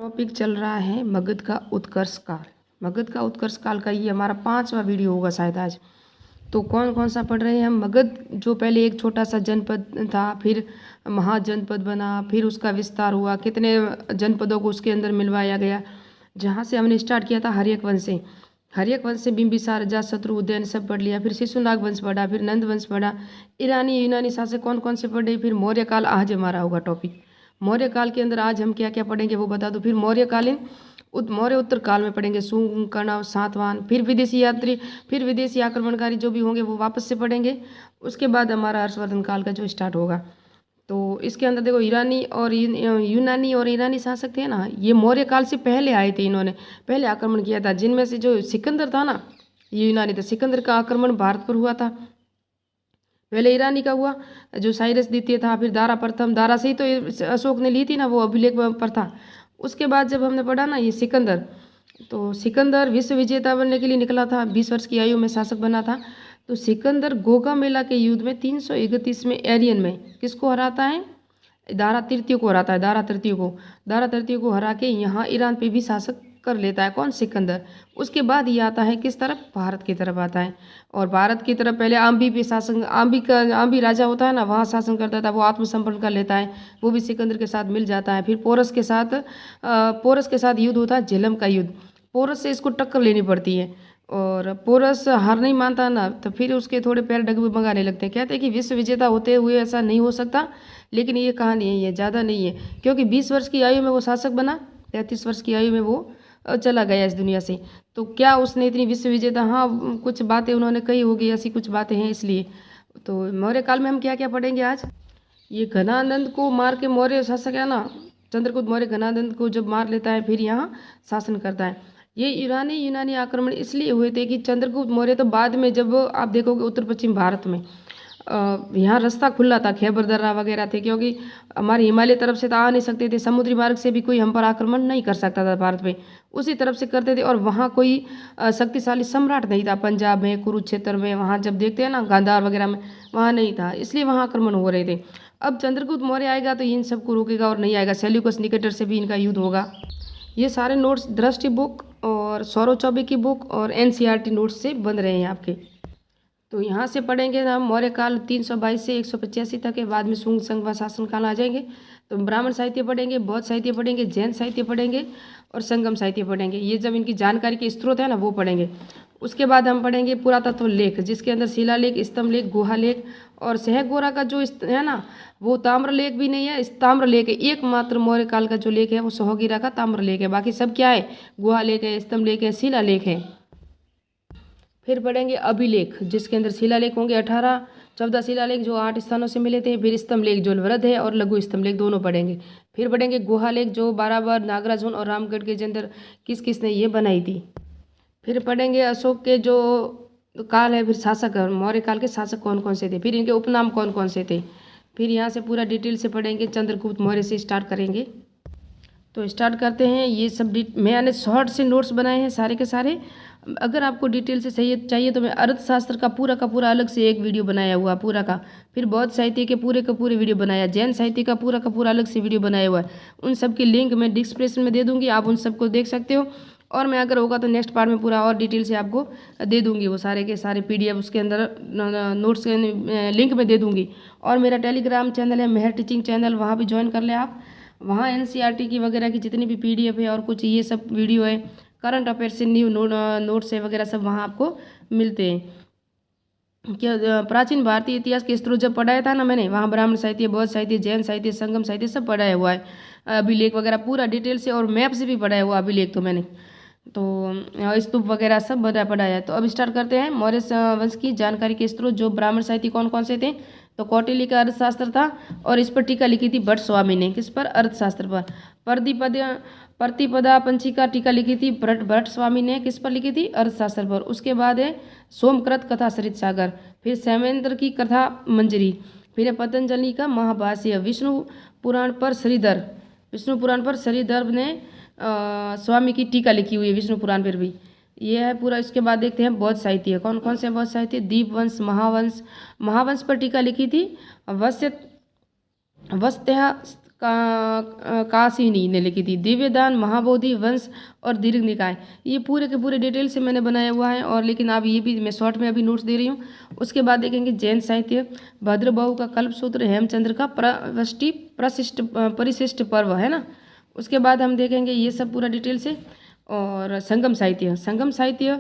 Topic चल रहा है मगध का उत्कर्ष काल। मगध का उत्कर्ष काल का ये हमारा 5वां वीडियो होगा शायद आज। तो कौन कौन सा पढ़ रहे हैं हम। मगध जो पहले एक छोटा सा जनपद था, फिर महाजनपद बना, फिर उसका विस्तार हुआ, कितने जनपदों को उसके अंदर मिलवाया गया। जहाँ से हमने स्टार्ट किया था हर्यक वंश से। हर्यक वंश से बिंबिसार, अजातशत्रु, उदयन सब पढ़ लिया। फिर शिशुनाग वंश पढ़ा, फिर नंद वंश पढ़ा, ईरानी यूनानी शासक कौन कौन से पढ़े। फिर मौर्य काल आज हमारा होगा टॉपिक। मौर्य काल के अंदर आज हम क्या क्या पढ़ेंगे वो बता दो। फिर मौर्यकालीन मौर्य उत्तर काल में पढ़ेंगे शुंग, कणव, सातवाहन। फिर विदेशी यात्री, फिर विदेशी आक्रमणकारी जो भी होंगे वो वापस से पढ़ेंगे। उसके बाद हमारा हर्षवर्धन काल का जो स्टार्ट होगा। तो इसके अंदर देखो ईरानी और यूनानी और ईरानी शासक थे ना, ये मौर्य काल से पहले आए थे। इन्होंने पहले आक्रमण किया था। जिनमें से जो सिकंदर था ना, ये यूनानी था। सिकंदर का आक्रमण भारत पर हुआ था। पहले ईरानी का हुआ जो साइरस द्वितीय था। फिर दारा प्रथम, दारा से ही तो अशोक ने ली थी ना, वो अभिलेख पर था। उसके बाद जब हमने पढ़ा ना ये सिकंदर, तो सिकंदर विश्व विजेता बनने के लिए निकला था। 20 वर्ष की आयु में शासक बना था। तो सिकंदर गोगा मेला के युद्ध में 331 में एरियन में किसको हराता है, दारा तृतीय को हराता है। दारा तृतीय को हरा के यहाँ ईरान पे भी शासक कर लेता है। कौन, सिकंदर। उसके बाद ये आता है किस तरफ, भारत की तरफ आता है। और भारत की तरफ पहले आम्बी पे शासन, आम्बी राजा होता है ना, वहाँ शासन करता था। वो आत्मसमर्पण कर लेता है, वो भी सिकंदर के साथ मिल जाता है। फिर पोरस के साथ युद्ध होता है, झेलम का युद्ध। पोरस से इसको टक्कर लेनी पड़ती है और पोरस हार नहीं मानता ना, तो फिर उसके थोड़े पैर डगमगाने लगते हैं। कहते हैं कि विश्व विजेता होते हुए ऐसा नहीं हो सकता, लेकिन ये कहानी है, ये ज़्यादा नहीं है। क्योंकि 20 वर्ष की आयु में वो शासक बना, 33 वर्ष की आयु में वो चला गया इस दुनिया से। तो क्या उसने इतनी विश्व विजेता, हाँ कुछ बातें उन्होंने कही होगी, ऐसी कुछ बातें हैं इसलिए। तो मौर्य काल में हम क्या क्या पढ़ेंगे आज। ये घनानंद को मार के मौर्य शासक है ना, चंद्रगुप्त मौर्य घनानंद को जब मार लेता है फिर यहाँ शासन करता है। ये ईरानी यूनानी आक्रमण इसलिए हुए थे कि चंद्रगुप्त मौर्य तो बाद में, जब आप देखोगे उत्तर पश्चिम भारत में यहाँ रास्ता खुला था, खैबर दर्रा वगैरह थे, क्योंकि हमारे हिमालय तरफ से तो आ नहीं सकते थे। समुद्री मार्ग से भी कोई हम पर आक्रमण नहीं कर सकता था भारत पे, उसी तरफ से करते थे। और वहाँ कोई शक्तिशाली सम्राट नहीं था। पंजाब में, कुरुक्षेत्र में, वहाँ जब देखते हैं ना गांधार वगैरह में, वहाँ नहीं था, इसलिए वहाँ आक्रमण हो रहे थे। अब चंद्रगुप्त मौर्य आएगा तो इन सबको रोकेगा और नहीं आएगा। सेल्यूकस निकेटर से भी इनका युद्ध होगा। ये सारे नोट्स दृष्टि बुक और सौरव चौबे की बुक और NCERT नोट्स से बन रहे हैं आपके। तो यहाँ से पढ़ेंगे ना मौर्य काल 322 से 185 तक है। बाद में शुंग संघ शासन काल आ जाएंगे। तो ब्राह्मण साहित्य पढ़ेंगे, बौद्ध साहित्य पढ़ेंगे, जैन साहित्य पढ़ेंगे और संगम साहित्य पढ़ेंगे। ये जब इनकी जानकारी के स्रोत है ना वो पढ़ेंगे। उसके बाद हम पढ़ेंगे पुरातत्व लेख, जिसके अंदर शिलालेख, स्तंभ लेख, गुहा लेख और सहगोरा का जो है ना, वो ताम्र लेख भी नहीं है, ताम्र लेख है। एकमात्र मौर्य काल का जो लेख है वो सोहगिरा का ताम्र लेख है। बाकी सब क्या है, गुहा लेख है, स्तंभ लेख है, शिला लेख है। फिर पढ़ेंगे अभिलेख, जिसके अंदर शिलालेख होंगे 18, 14 शिलालेख जो 8 स्थानों से मिले थे। फिर स्तंभ लेख जो वृद्ध है और लघु स्तंभ लेख दोनों पढ़ेंगे। फिर पढ़ेंगे गुहा लेख जो बाराबर, नागराजुन और रामगढ़ के अंदर किस किस ने ये बनाई थी। फिर पढ़ेंगे अशोक के जो काल है, फिर शासक, मौर्य काल के शासक कौन कौन से थे, फिर इनके उपनाम कौन कौन से थे। फिर यहाँ से पूरा डिटेल से पढ़ेंगे। चंद्रगुप्त मौर्य से स्टार्ट करेंगे। तो स्टार्ट करते हैं। ये सब मैंने शॉर्ट से नोट्स बनाए हैं सारे के सारे। अगर आपको डिटेल से चाहिए तो मैं अर्थशास्त्र का पूरा अलग से एक वीडियो बनाया हुआ पूरा का। फिर बौद्ध साहित्य के पूरे वीडियो बनाया, जैन साहित्य का पूरा अलग से वीडियो बनाया हुआ है। उन सब की लिंक मैं डिस्क्रिप्शन में दे दूंगी, आप उन सबको देख सकते हो। और मैं अगर होगा तो नेक्स्ट पार्ट में पूरा और डिटेल से आपको दे दूंगी, वो सारे के सारे PDF उसके अंदर नोट्स के लिंक में दे दूंगी। और मेरा टेलीग्राम चैनल है मेहर टीचिंग चैनल, वहाँ भी ज्वाइन कर लें आप। वहाँ NCERT की वगैरह की जितनी भी PDF है और कुछ ये सब वीडियो है, करंट अफेयर से न्यू नोट्स है वगैरह, सब वहाँ आपको मिलते हैं। क्या प्राचीन भारतीय इतिहास के स्रोत जब पढ़ाया था ना मैंने, वहाँ ब्राह्मण साहित्य, बौद्ध साहित्य, जैन साहित्य, संगम साहित्य सब पढ़ाया हुआ है। अभिलेख वगैरह पूरा डिटेल से, और मैप से भी पढ़ाया हुआ अभिलेख तो मैंने। तो स्तूप वगैरह सब पढ़ाया है। तो अब स्टार्ट करते हैं। मौर्य वंश की जानकारी के स्रोत जो ब्राह्मण साहित्य कौन कौन से थे। तो कौटिल्य का अर्थशास्त्र था, और इस पर टीका लिखी थी भट्ट स्वामी ने। किस पर, अर्थशास्त्र पर। प्रतिपदा पंचिका टीका लिखी थी भट्ट स्वामी ने। किस पर लिखी थी, अर्थशास्त्र पर। उसके बाद है सोमकृत कथा सरित सागर। फिर सैमेंद्र की कथा मंजरी। फिर है पतंजलि का महाभाष्य। विष्णु पुराण पर श्रीधर ने स्वामी की टीका लिखी हुई है विष्णु पुराण पर भी। ये है पूरा। इसके बाद देखते हैं बौद्ध साहित्य कौन कौन से बौद्ध साहित्य। दीपवंश, महावंश पर टीका लिखी थी वस्त्या कासिनी ने लिखी थी। दिव्यदान, महाबोधि, वंश और दीर्घ निकाय, ये पूरे के पूरे डिटेल से मैंने बनाया हुआ है। और लेकिन आप ये भी मैं शॉर्ट में अभी नोट्स दे रही हूँ। उसके बाद देखेंगे जैन साहित्य, भद्रबाहु का कल्पसूत्र, हेमचंद्र का परिशिष्ट पर्व है ना। उसके बाद हम देखेंगे ये सब पूरा डिटेल से। और संगम साहित्य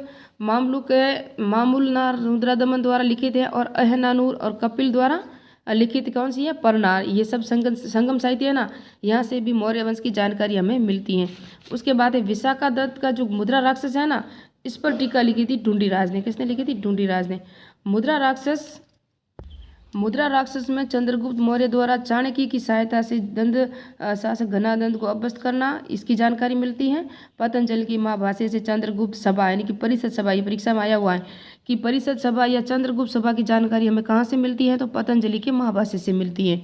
मामूलनार रुद्रादमन द्वारा लिखित है और अहनानूर और कपिल द्वारा लिखित कौन सी है, परनार। ये सब संगम साहित्य है ना। यहाँ से भी मौर्य वंश की जानकारी हमें मिलती है। उसके बाद है विशाखा दत्त का जो मुद्रा राक्षस है ना, इस पर टीका लिखी थी ढूंढीराज ने। किसने लिखी थी? ढूंढीराज ने। मुद्रा राक्षस में चंद्रगुप्त मौर्य द्वारा चाणक्य की सहायता से दंड शासक घनादंड को अपदस्थ करना, इसकी जानकारी मिलती है। पतंजलि की महाभाष्य से चंद्रगुप्त सभा यानी कि परिषद सभा, ये परीक्षा में आया हुआ है कि परिषद सभा या चंद्रगुप्त सभा की जानकारी हमें कहाँ से मिलती है, तो पतंजलि के महाभाष्य से मिलती है।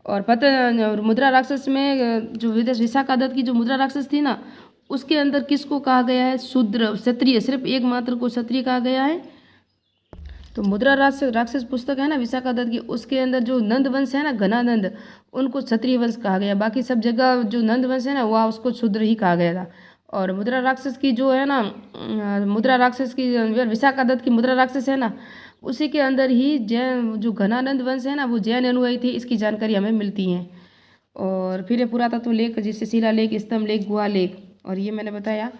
और मुद्रा राक्षस में जो विशाखा दत्त की जो मुद्रा राक्षस थी ना, उसके अंदर किसको कहा गया है? शूद्र, क्षत्रिय, सिर्फ एकमात्र को क्षत्रिय कहा गया है। तो मुद्रा राक्षस पुस्तक है ना विशाखा दत्त की, उसके अंदर जो नंद वंश है ना, घनानंद, उनको क्षत्रिय वंश कहा गया। बाकी सब जगह जो नंद वंश है ना, वह उसको शूद्र ही कहा गया था। और मुद्रा राक्षस की जो है ना, मुद्रा राक्षस की विशाखा दत्त की मुद्रा राक्षस है ना, उसी के अंदर ही जैन जो घनानंद वंश है ना, वो जैन अनुयायी थे, इसकी जानकारी हमें मिलती है। और फिर पुरातत्व लेख, जिससे शिलालेख, स्तंभ लेख, गुहा लेख, और ये मैंने बताया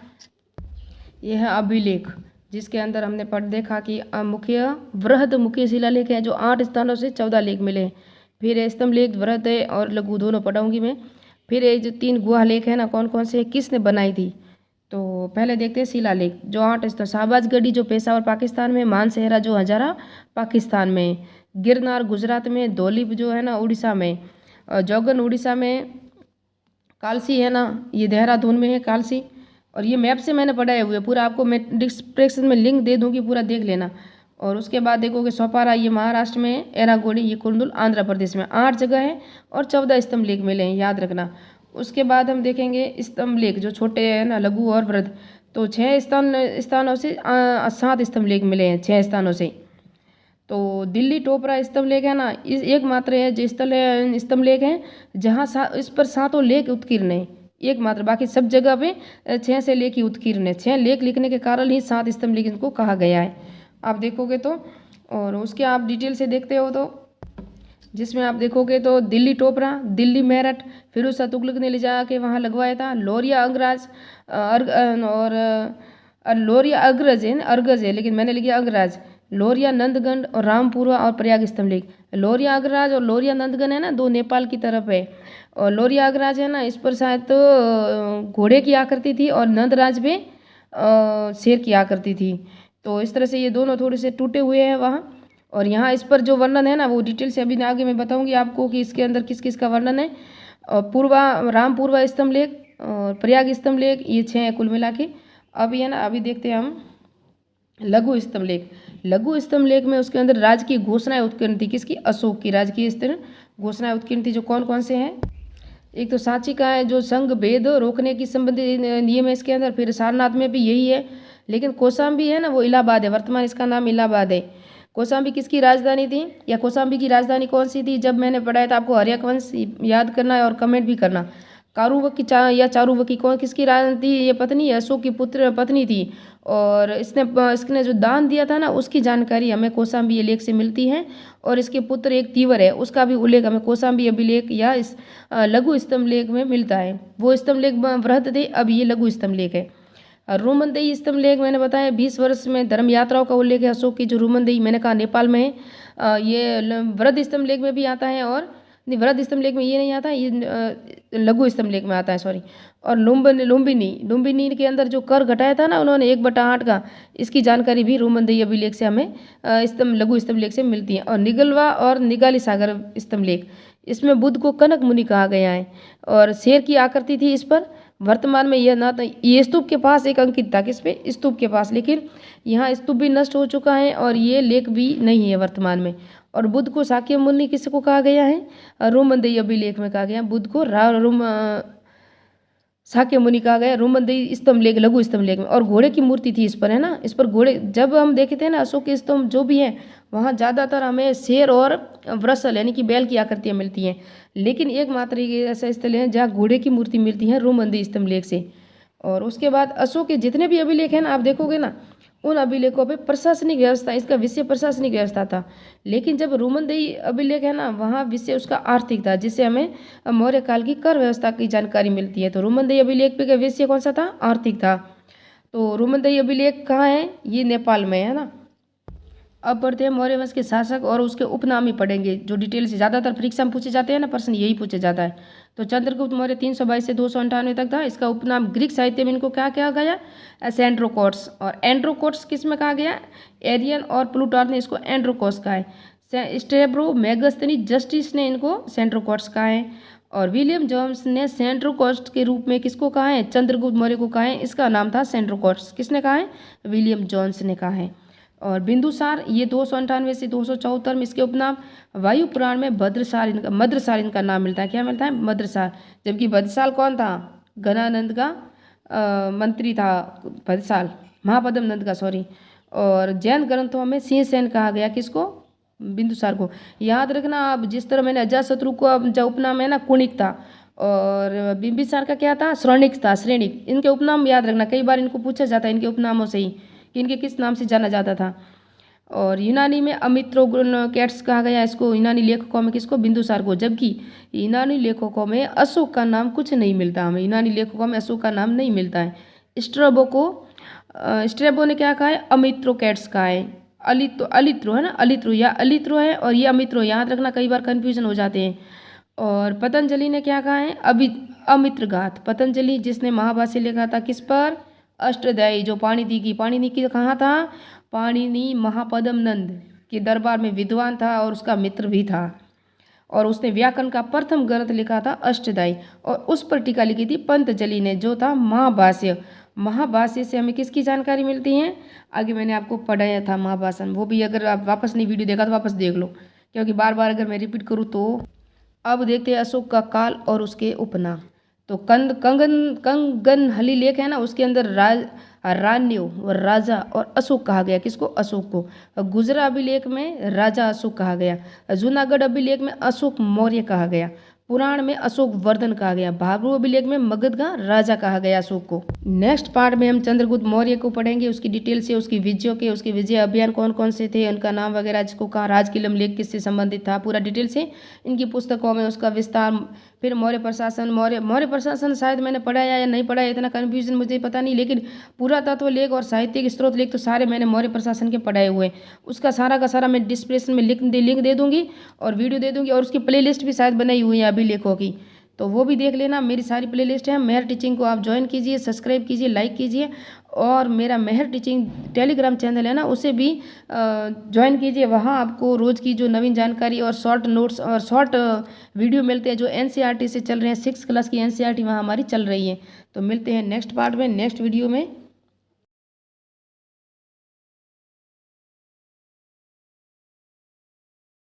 ये है अभिलेख, जिसके अंदर हमने देखा कि मुख्य शिलालेख है जो 8 स्थानों से 14 लेख मिले। फिर स्तंभ लेख, वृहद है और लघु, दोनों पढ़ाऊंगी मैं। फिर ये जो 3 गुहा लेख है ना, कौन कौन से, किसने बनाई थी? तो पहले देखते हैं शिलालेख जो 8 स्थान। शाहबाजगढ़ी जो पेशावर पाकिस्तान में, मानसेहरा जो हजारा पाकिस्तान में, गिरनार गुजरात में, धौलीप जो है ना उड़ीसा में, जोगन उड़ीसा में, कालसी है ना ये देहरादून में है कालसी। और ये मैप से मैंने पढ़ाए हुए पूरा, आपको मैं डिस्क्रिप्शन में लिंक दे दूंगी, पूरा देख लेना। और उसके बाद देखोगे सोपारा, ये महाराष्ट्र में, एरागोड़ी, ये कुर्नूल आंध्र प्रदेश में। 8 जगह है और 14 स्तंभ लेख मिले हैं, याद रखना। उसके बाद हम देखेंगे स्तंभ लेख जो छोटे हैं ना, लघु और वृहद, तो 6 स्थानों से 7 स्तंभ लेख मिले हैं, 6 स्थानों से। तो दिल्ली टोपरा स्तंभ लेख है ना, इस एकमात्र है जो स्तंभ लेख है जहाँ इस पर 7 लेख उत्कीर्ण है, एकमात्र। बाकी सब जगह पे 6 से लेख ही उत्कीर्ण है। 6 लेख लिखने के कारण ही 7 स्तंभ लेख इनको कहा गया है, आप देखोगे तो। और उसके आप डिटेल से देखते हो तो जिसमें आप देखोगे तो दिल्ली टोपरा, दिल्ली मेरठ, फिरोज शाह तुगलक ने ले जा के वहाँ लगवाया था। लोरिया अंगराज और लोरिया अर्गज है लेकिन मैंने लिखा अंगराज। लोरिया नंदगढ़ और रामपुरा और प्रयाग स्तंभ लेख। लोरिया अग्रराज और लोरिया नंदगढ़ है ना, 2 नेपाल की तरफ है। और लोरिया अग्रराज है ना, इस पर शायद तो घोड़े की आकृति थी और नंदराज पे शेर की आकृति थी। तो इस तरह से ये दोनों थोड़े से टूटे हुए हैं वहाँ। और यहाँ इस पर जो वर्णन है ना, वो डिटेल से अभी आगे मैं बताऊंगी आपको कि इसके अंदर किस किस का वर्णन है। और रामपूर्वा स्तंभ लेख और प्रयाग स्तंभ लेख, ये 6 हैं कुल मिला के। अभी है ना, अभी देखते हैं हम लघु स्तंभ लेख। लघु स्तंभ लेख में उसके अंदर राजकीय घोषणाएं उत्कीर्ण थी। किसकी? अशोक की राजकीय स्तंभ घोषणाएं उत्कीर्ण थी। जो कौन कौन से हैं? एक तो सांची का है जो संघ भेद रोकने की संबंधी नियम है इसके अंदर। फिर सारनाथ में भी यही है। लेकिन कौशाम्बी है ना, वो इलाहाबाद है, वर्तमान इसका नाम इलाहाबाद है। कौशाम्बी किसकी राजधानी थी, या कौशाम्बी की राजधानी कौन सी थी? जब मैंने पढ़ाया था आपको हर्यक वंश याद करना है और कमेंट भी करना। कारुवक की या चारुवक की कौन किसकी राजधानी थी? ये पत्नी अशोक की पुत्र पत्नी थी। और इसने जो दान दिया था ना, उसकी जानकारी हमें कौशाम्बी लेख से मिलती है। और इसके पुत्र एक तीवर है, उसका भी उल्लेख हमें कौशाम्बी अभिलेख या इस लघु स्तंभ लेख में मिलता है। वो स्तंभ लेख वृहद थे, अब ये लघु स्तंभ लेख है। रोमनदेही स्तंभ लेख मैंने बताया 20 वर्ष में धर्म यात्राओं का उल्लेख है। अशोक की जो रोमनदेही मैंने कहा नेपाल में है। ये वृहद स्तंभ लेख में भी आता है, और वृहद स्तंभ लेख में ये नहीं आता, ये लघु स्तंभ लेख में आता है, सॉरी। और लुम्बिनी के अंदर जो कर घटाया था ना उन्होंने 1/8 का, इसकी जानकारी भी रोमनदेही अभिलेख से हमें लघु स्तंभ लेख से मिलती है। और निगलवा और निगाली सागर स्तंभ लेख, इसमें बुद्ध को कनक मुनि कहा गया है और शेर की आकृति थी इस पर। वर्तमान में यह ना, तो ये स्तूप के पास एक अंकित था, किस पे? स्तूप के पास, लेकिन यहाँ स्तूप भी नष्ट हो चुका है और ये लेख भी नहीं है वर्तमान में। और बुद्ध को शाक्य मुनि किसको कहा गया है? रोमनदेही अभिलेख में कहा गया बुद्ध को शाक्य मुनि कहा गया रोमनदेही स्तंभ लेख, लघु स्तंभ लेख में। और घोड़े की मूर्ति थी इस पर, है ना, इस पर घोड़े। जब हम देखे थे ना अशोक के स्तंभ जो भी है वहाँ ज़्यादातर हमें शेर और वृषल यानी कि बैल की आकृतियाँ मिलती हैं। लेकिन एकमात्र ये ऐसा स्थल है जहाँ घोड़े की मूर्ति मिलती है, रोमंदी स्तंभलेख से। और उसके बाद अशोक के जितने भी अभिलेख हैं ना, आप देखोगे ना, उन अभिलेखों पे प्रशासनिक व्यवस्था, इसका विषय प्रशासनिक व्यवस्था था। लेकिन जब रोमनदेही अभिलेख है ना, वहाँ विषय उसका आर्थिक था, जिससे हमें मौर्य काल की कर व्यवस्था की जानकारी मिलती है। तो रोमनदेही अभिलेख पे का विषय कौन सा था? आर्थिक था। तो रोमनदेही अभिलेख कहाँ है? ये नेपाल में है ना। अब बढ़ते हैं मौर्य वंश के शासक और उसके उपनाम ही पढ़ेंगे, जो डिटेल से ज़्यादातर परीक्षा में पूछे जाते हैं ना, प्रश्न यही पूछे जाता है। तो चंद्रगुप्त मौर्य 322 से 298 तक था। इसका उपनाम ग्रीक साहित्य में इनको क्या कहा गया? सेंट्रोकोट्स। और एंड्रोकोट्स किस में कहा गया? एरियन और प्लूटार्थ ने इसको एंड्रोकोस कहा है। स्ट्रेबो मैगस्थनी जस्टिस ने इनको सेंट्रोकोट्स कहा है। और विलियम जोन्स ने सेंट्रोकोट्स के रूप में किसको कहा है? चंद्रगुप्त मौर्य को कहा है। इसका नाम था सेंट्रोकोट्स। किसने कहा है? विलियम जोन्स ने कहा है। और बिंदुसार ये 298 से 274 में, इसके उपनाम वायु पुराण में भद्रसार इनका मद्रसार इनका नाम मिलता है। क्या मिलता है? मद्रसार। जबकि भद्रसाल कौन था? घनानंद का मंत्री था भद्रसाल, महापद्म नंद का, सॉरी। और जैन ग्रंथों में सिंहसेन कहा गया किसको? बिंदुसार को। याद रखना आप, जिस तरह मैंने अजातशत्रु को जो उपनाम है ना, कुणिक था, और बिंबिसार का क्या था? श्रेणिक था, श्रेणिक। इनके उपनाम याद रखना, कई बार इनको पूछा जाता है इनके उपनामों से ही कि इनके किस नाम से जाना जाता था। और यूनानी में अमित्रोकैट्स कहा गया इसको, यूनानी लेखकों में किसको? बिंदुसार को। जबकि यूनानी लेखकों में अशोक का नाम कुछ नहीं मिलता हमें, यूनानी लेखकों में अशोक का नाम नहीं मिलता है। स्ट्रेबो ने क्या कहा है? अमित्रोकैट्स कहा है। अलित्रो है ना, अलित्रो या अलित्रो है, और ये अमित्रो, याद रखना, कई बार कन्फ्यूजन हो जाते हैं। और पतंजलि ने क्या कहा है? अमित्रघात। पतंजलि जिसने महाभाष्य लिखा था किस पर? अष्टाध्यायी, जो पाणिनि की कहाँ था? पाणिनि महापद्म नंद के दरबार में विद्वान था और उसका मित्र भी था। और उसने व्याकरण का प्रथम ग्रंथ लिखा था अष्टाध्यायी, और उस पर टीका लिखी थी पंतजलि ने, जो था महाभाष्य। महाभाष्य से हमें किसकी जानकारी मिलती है? आगे मैंने आपको पढ़ाया था महाभाषण, वो भी अगर आप वापस नहीं वीडियो देखा तो वापस देख लो, क्योंकि बार बार अगर मैं रिपीट करूँ तो। अब देखते हैं अशोक का काल और उसके उपनाम। तो कंगन हली लेख है ना, उसके अंदर रान्यो राजा और अशोक कहा गया। किसको? अशोक को। गुजरा अभिलेख में राजा अशोक कहा गया। जूनागढ़ अभिलेख में अशोक मौर्य कहा गया। पुराण में अशोक वर्धन कहा गया। भाबरू अभिलेख में मगध का राजा कहा गया अशोक को। नेक्स्ट पार्ट में हम चंद्रगुप्त मौर्य को पढ़ेंगे, उसकी डिटेल से, उसकी विजयों के, उसके विजय अभियान कौन कौन से थे, उनका नाम वगैरह, जिसको कहा राजकिलम लेख किससे संबंधित था, पूरा डिटेल से इनकी पुस्तकों में उसका विस्तार। फिर मौर्य प्रशासन शायद मैंने पढ़ाया या नहीं पढ़ाया, इतना कन्फ्यूजन मुझे पता नहीं, लेकिन पुरातत्व लेख और साहित्यिक स्रोत लेख तो सारे मैंने मौर्य प्रशासन के पढ़ाए हुए। उसका सारा का सारा मैं डिस्क्रिप्शन में लिंक दे दूंगी और वीडियो दे दूंगी, और उसकी प्लेलिस्ट भी शायद बनाई हुई है अभिलेखों की, तो वो भी देख लेना। मेरी सारी प्लेलिस्ट है। मेहर टीचिंग को आप ज्वाइन कीजिए, सब्सक्राइब कीजिए, लाइक कीजिए, और मेरा मेहर टीचिंग टेलीग्राम चैनल है ना, उसे भी ज्वाइन कीजिए। वहाँ आपको रोज़ की जो नवीन जानकारी और शॉर्ट नोट्स और शॉर्ट वीडियो मिलते हैं, जो NCERT से चल रहे हैं, 6th क्लास की NCERT वहाँ हमारी चल रही है। तो मिलते हैं नेक्स्ट पार्ट में, नेक्स्ट वीडियो में।